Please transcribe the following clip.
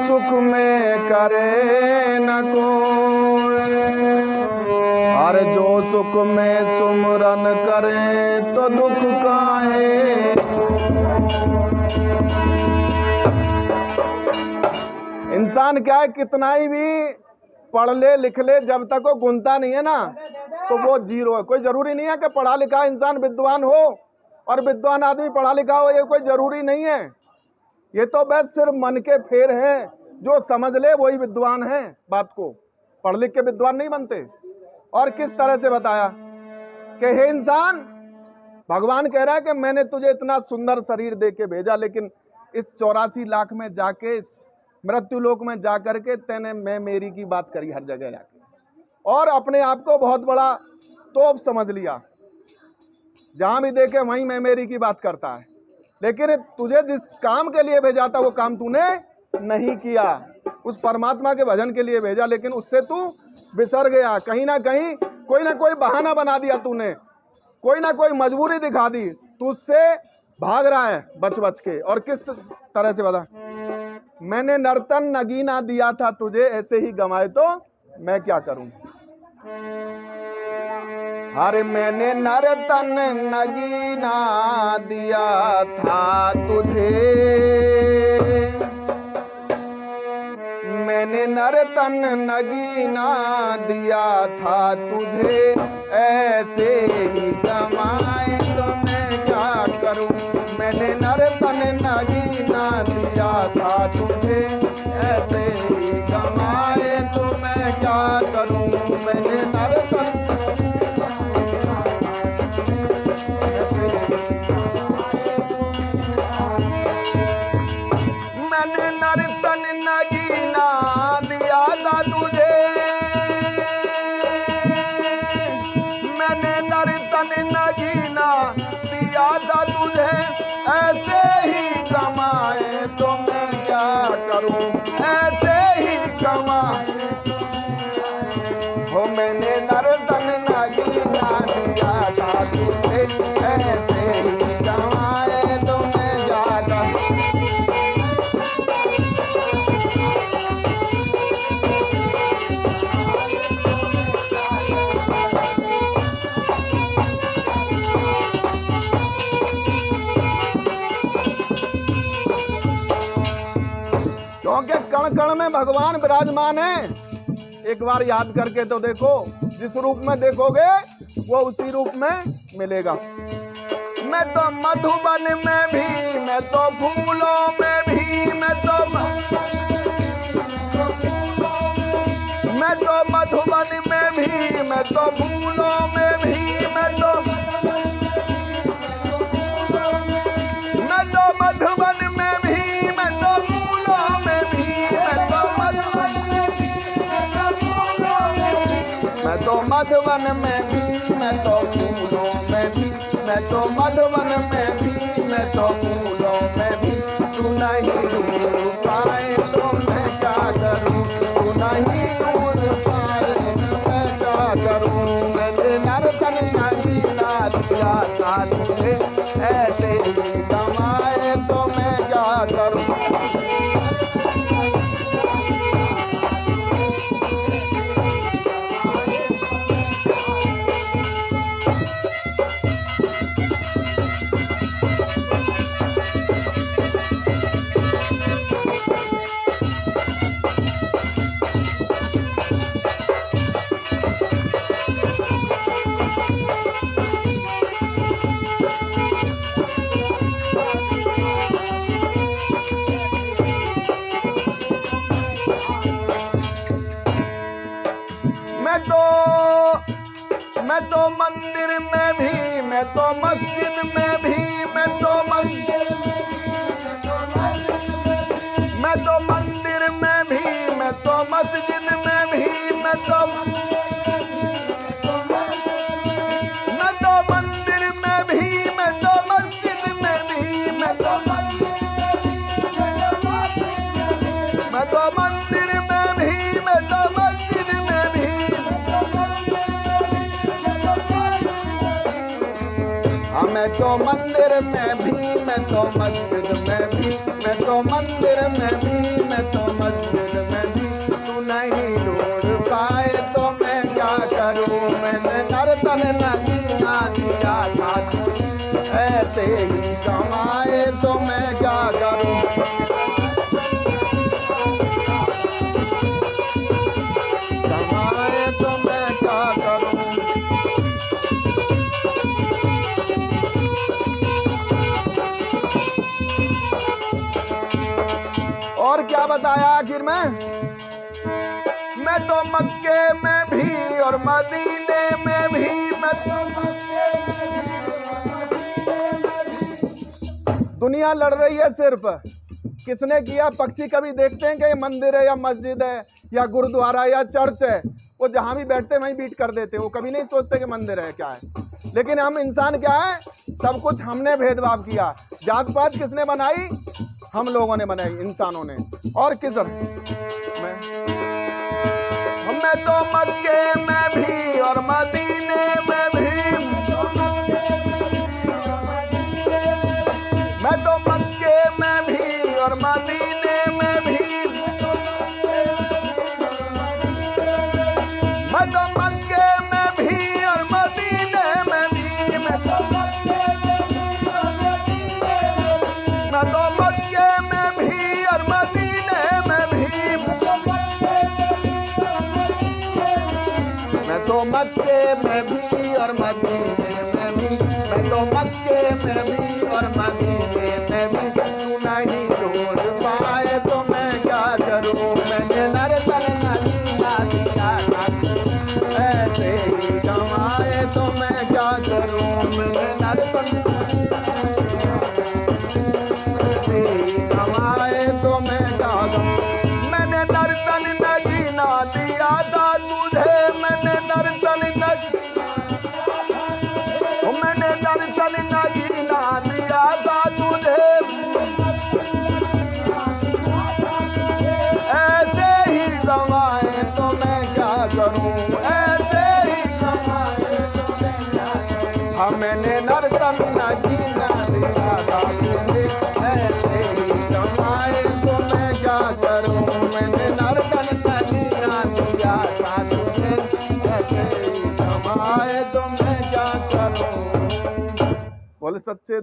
सुख में करे न कोई, और जो सुख में सुमरन करे तो दुख काहे। इंसान क्या है, कितना ही भी पढ़ ले लिख ले, जब तक वो गुनता नहीं है ना तो वो जीरो है। कोई जरूरी नहीं है कि पढ़ा लिखा इंसान विद्वान हो और विद्वान आदमी पढ़ा लिखा हो, ये कोई जरूरी नहीं है। ये तो बस सिर्फ मन के फेर हैं, जो समझ ले वही विद्वान है। बात को पढ़ लिख के विद्वान नहीं बनते। और किस तरह से बताया कि हे इंसान, भगवान कह रहा है कि मैंने तुझे इतना सुंदर शरीर दे के भेजा, लेकिन इस 84 लाख में जाके, इस मृत्यु लोक में जाकर के तेने मैं मेरी की बात करी हर जगह जाके, और अपने आप को बहुत बड़ा तोप समझ लिया। जहां भी देखे वहीं मैं मेरी की बात करता है। लेकिन तुझे जिस काम के लिए भेजा था वो काम तूने नहीं किया। उस परमात्मा के भजन के लिए भेजा, लेकिन उससे तू बिसर गया। कहीं ना कहीं कोई ना कोई बहाना बना दिया तूने, कोई ना कोई मजबूरी दिखा दी, तू उससे भाग रहा है बच बच के। और किस तरह से बता, मैंने नर्तन नगीना दिया था तुझे, ऐसे ही गंवाए तो मैं क्या करूं। अरे मैंने नर्तन नगीना दिया था तुझे, मैंने नर्तन नगीना दिया था तुझे, ऐसे ही गंवाए तो मैं क्या करूं। मैंने नर्तन नगीना दिया था तुझे, ऐसे ही गंवाए तो मैं क्या करूं। मैंने नर्तन नगीना दिया था तुझे, मैंने नर्तन नगीना दिया था तुझे, ऐसे ही कमाए तो मैं क्या करूं। ऐसे ही कमाए हो, मैंने नर्तन नगीना दिया था तुझे, ऐसे ही कमाए तो मैं जाकर। क्योंकि कण कण में भगवान विराजमान है। एक बार याद करके तो देखो, जिस रूप में देखोगे वो उसी रूप में मिलेगा। मैं तो मधुबन में भी, मैं तो फूलों में भी, मैं तो मधुबन में भी, मैं तो फूलों में भी, मैं तो मधुबन में भी, मैं तो फूलों में भी, मैं तो मधुबन में भी, मैं तो मधुबन में भी, मैं तो फूलों में भी, मैं तो मधुबन में भी, मैं तो फूलों में भी। तू नहीं दूर पाए तो मैं क्या करूं, तू नहीं दूर पाए तो मैं क्या करूं। मैंने नर्तन नगीना दिया था तुझे, ऐसे ही कमाए तो मैं क्या करूं। मैं तो मंदिर में भी, मैं तो मस्जिद में भी, मैं तो मंदिर में भी, मैं तो मस्जिद में भी, मैं तो मंदिर में भी, मैं तो मस्जिद में भी, मैं तो मंदिर में भी, मैं तो मस्जिद में भी। मैं तो मंदिर में भी, मैं तो मस्जिद में भी, मैं तो मंदिर में भी, मैं तो मस्जिद और क्या बताया आखिर में, मैं तो मक्के में भी और मदीने में भी, मैं दुनिया लड़ रही है सिर्फ किसने किया। पक्षी कभी देखते हैं कि ये मंदिर है या मस्जिद है या गुरुद्वारा या चर्च है, वो जहां भी बैठते वहीं बीट कर देते, वो कभी नहीं सोचते कि मंदिर है क्या है। लेकिन हम इंसान क्या है, सब कुछ हमने भेदभाव किया। जात पात किसने बनाई, हम लोगों ने बनाई, इंसानों ने। और किधर मैं तो मक्के में भी और मदीने में भी, मैं तो मक्के में भी और मदीने में भी, मैं तो मक्के में भी और मदीने में भी, मैं तो मक्के में भी और मदीने में भी, मैं तो मक्के में भी और मदीने में भी, मैं तो मक्के में भी और मदीने में भी। तू नहीं ढूंढ पाए तो मैं क्या करूं, मैंने नर्तन नगीना दिया ऐसे ही गंवाए तो मैं क्या करूं, मैंने नर्तन गंवाए तो मैं क्या करूं। मैंने नर्तन नगीना दिया था तुझे, मैंने नर्तन नगीना दिया था तुझे, ऐसे ही गंवाए तो मैं क्या करूं, ऐसे ही गंवाए तो मैं क्या करूं। हाँ मैंने नर्तन नगीना दिया था तुझे, ऐसे ही गंवाए तो मैं क्या करूं, मैंने नर्तन नगीना दिया था तुझे, ऐसे ही गंवाए तो मैं क्या करूं। बोले सच्चे